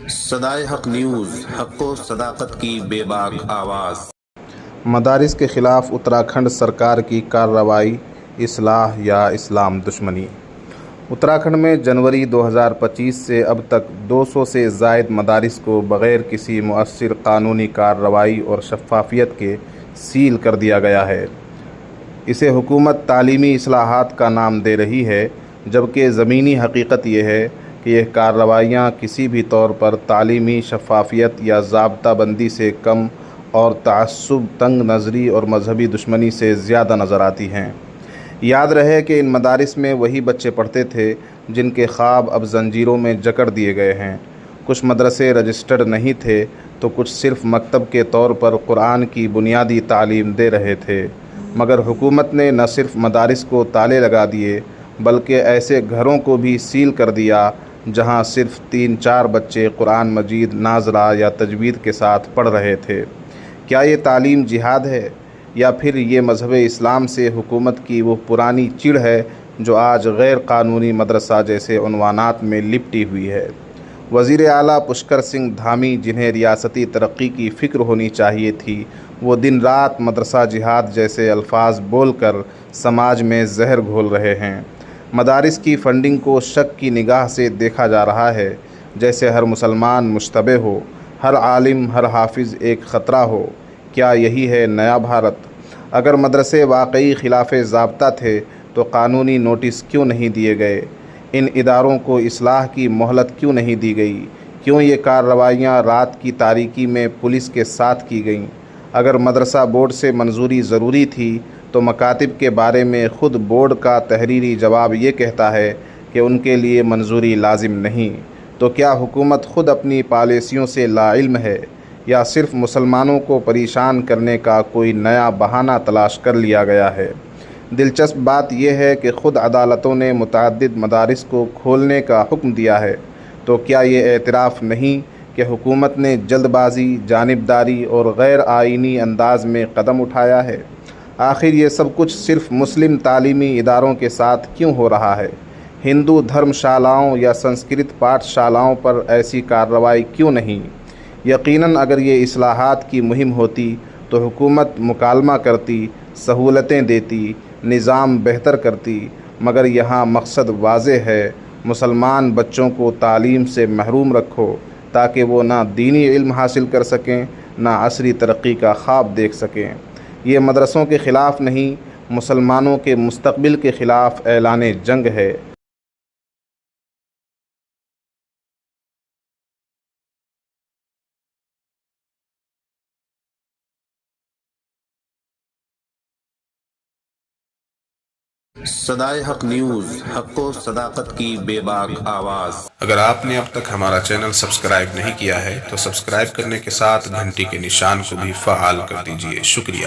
صدائے حق نیوز، حق و صداقت کی بے باک آواز۔ مدارس کے خلاف اتراکھنڈ سرکار کی کارروائی، اصلاح یا اسلام دشمنی۔ اتراکھنڈ میں جنوری 2025 سے اب تک 200 سے زائد مدارس کو بغیر کسی مؤثر قانونی کارروائی اور شفافیت کے سیل کر دیا گیا ہے۔ اسے حکومت تعلیمی اصلاحات کا نام دے رہی ہے، جبکہ زمینی حقیقت یہ ہے کہ یہ کارروائیاں کسی بھی طور پر تعلیمی شفافیت یا ضابطہ بندی سے کم اور تعصب، تنگ نظری اور مذہبی دشمنی سے زیادہ نظر آتی ہیں۔ یاد رہے کہ ان مدارس میں وہی بچے پڑھتے تھے جن کے خواب اب زنجیروں میں جکڑ دیے گئے ہیں۔ کچھ مدرسے رجسٹرڈ نہیں تھے تو کچھ صرف مکتب کے طور پر قرآن کی بنیادی تعلیم دے رہے تھے، مگر حکومت نے نہ صرف مدارس کو تالے لگا دیے بلکہ ایسے گھروں کو بھی سیل کر دیا جہاں صرف 3-4 بچے قرآن مجید، ناظرہ یا تجوید کے ساتھ پڑھ رہے تھے۔ کیا یہ تعلیم جہاد ہے، یا پھر یہ مذہب اسلام سے حکومت کی وہ پرانی چڑ ہے جو آج غیر قانونی مدرسہ جیسے عنوانات میں لپٹی ہوئی ہے؟ وزیر اعلیٰ پشکر سنگھ دھامی، جنہیں ریاستی ترقی کی فکر ہونی چاہیے تھی، وہ دن رات مدرسہ جہاد جیسے الفاظ بول کر سماج میں زہر گھول رہے ہیں۔ مدارس کی فنڈنگ کو شک کی نگاہ سے دیکھا جا رہا ہے، جیسے ہر مسلمان مشتبہ ہو، ہر عالم، ہر حافظ ایک خطرہ ہو۔ کیا یہی ہے نیا بھارت؟ اگر مدرسے واقعی خلاف ضابطہ تھے تو قانونی نوٹس کیوں نہیں دیے گئے؟ ان اداروں کو اصلاح کی مہلت کیوں نہیں دی گئی؟ کیوں یہ کارروائیاں رات کی تاریکی میں پولیس کے ساتھ کی گئیں؟ اگر مدرسہ بورڈ سے منظوری ضروری تھی تو مکاتب کے بارے میں خود بورڈ کا تحریری جواب یہ کہتا ہے کہ ان کے لیے منظوری لازم نہیں۔ تو کیا حکومت خود اپنی پالیسیوں سے لاعلم ہے، یا صرف مسلمانوں کو پریشان کرنے کا کوئی نیا بہانہ تلاش کر لیا گیا ہے؟ دلچسپ بات یہ ہے کہ خود عدالتوں نے متعدد مدارس کو کھولنے کا حکم دیا ہے، تو کیا یہ اعتراف نہیں کہ حکومت نے جلد بازی، جانبداری اور غیر آئینی انداز میں قدم اٹھایا ہے؟ آخر یہ سب کچھ صرف مسلم تعلیمی اداروں کے ساتھ کیوں ہو رہا ہے؟ ہندو دھرم شالاؤں یا سنسکرت پاٹھ شالاؤں پر ایسی کارروائی کیوں نہیں؟ یقیناً اگر یہ اصلاحات کی مہم ہوتی تو حکومت مکالمہ کرتی، سہولتیں دیتی، نظام بہتر کرتی، مگر یہاں مقصد واضح ہے: مسلمان بچوں کو تعلیم سے محروم رکھو تاکہ وہ نہ دینی علم حاصل کر سکیں، نہ عصری ترقی کا خواب دیکھ سکیں۔ یہ مدرسوں کے خلاف نہیں، مسلمانوں کے مستقبل کے خلاف اعلان جنگ ہے۔ صدائے حق نیوز، حق و صداقت کی بے باک آواز۔ اگر آپ نے اب تک ہمارا چینل سبسکرائب نہیں کیا ہے تو سبسکرائب کرنے کے ساتھ گھنٹی کے نشان کو بھی فعال کر دیجئے۔ شکریہ۔